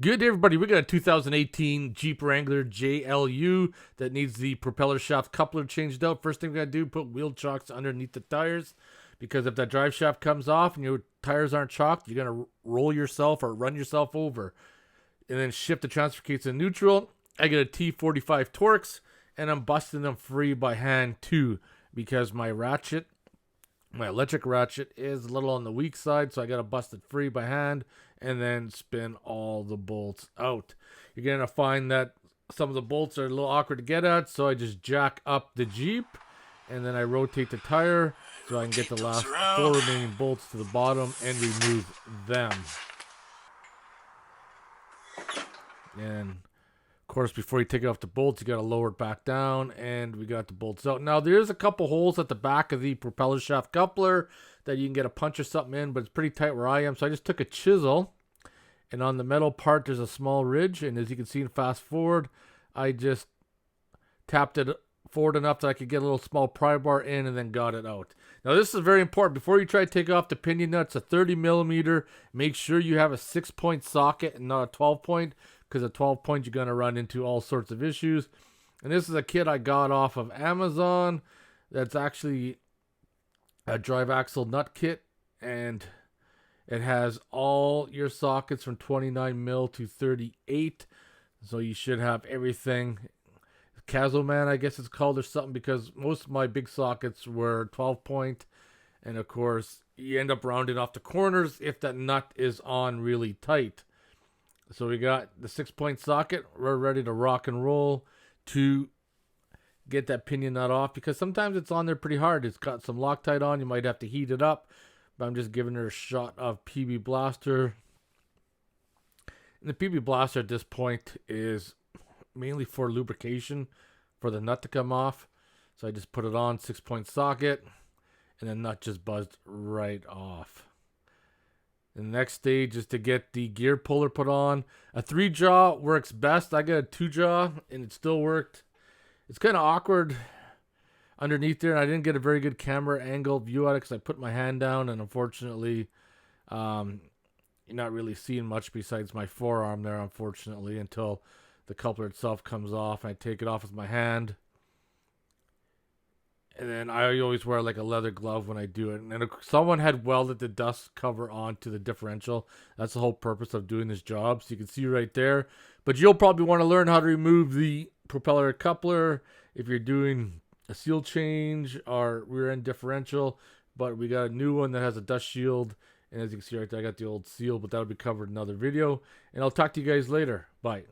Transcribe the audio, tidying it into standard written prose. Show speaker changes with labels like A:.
A: Good day, everybody. We got a 2018 Jeep Wrangler JLU that needs the propeller shaft coupler changed out. First thing we gotta do, put wheel chocks underneath the tires, because if that drive shaft comes off and your tires aren't chocked, you're gonna roll yourself or run yourself over. And then shift the transfer case to neutral. I get a T45 Torx, and I'm busting them free by hand too, because my electric ratchet is a little on the weak side, so I gotta bust it free by hand and then spin all the bolts out. You're gonna find that some of the bolts are a little awkward to get at, so I just jack up the Jeep and then I rotate the tire so I can get the last four remaining bolts to the bottom and remove them. And of course, before you take it off the bolts, you got to lower it back down, and we got the bolts out. Now, there's a couple holes at the back of the propeller shaft coupler that you can get a punch or something in, but it's pretty tight where I am. So I just took a chisel, and on the metal part, there's a small ridge. And as you can see in fast forward, I just tapped it forward enough that I could get a little small pry bar in and then got it out. Now, this is very important. Before you try to take off the pinion nuts, a 30 millimeter, make sure you have a 6-point socket and not a 12-point, because a 12-point you're going to run into all sorts of issues. And this is a kit I got off of Amazon. That's actually a drive axle nut kit, and it has all your sockets from 29 mil to 38. So you should have everything. Casoman, I guess it's called, or something, because most of my big sockets were 12-point. And of course, you end up rounding off the corners if that nut is on really tight. So we got the 6-point socket. We're ready to rock and roll to get that pinion nut off, because sometimes it's on there pretty hard. It's got some Loctite on. You might have to heat it up, but I'm just giving her a shot of PB Blaster. And the PB Blaster at this point is mainly for lubrication, for the nut to come off. So I just put it on, 6-point socket, and the nut just buzzed right off. The next stage is to get the gear puller put on. A 3-jaw works best. I got a 2-jaw, and it still worked. It's kind of awkward underneath there, and I didn't get a very good camera angle view at it because I put my hand down, and unfortunately, you're not really seeing much besides my forearm there, unfortunately, until the coupler itself comes off, and I take it off with my hand. And then I always wear like a leather glove when I do it. And someone had welded the dust cover onto the differential. That's the whole purpose of doing this job. So you can see right there. But you'll probably want to learn how to remove the propeller coupler if you're doing a seal change or rear end differential. But we got a new one that has a dust shield. And as you can see right there, I got the old seal, but that'll be covered in another video. And I'll talk to you guys later. Bye.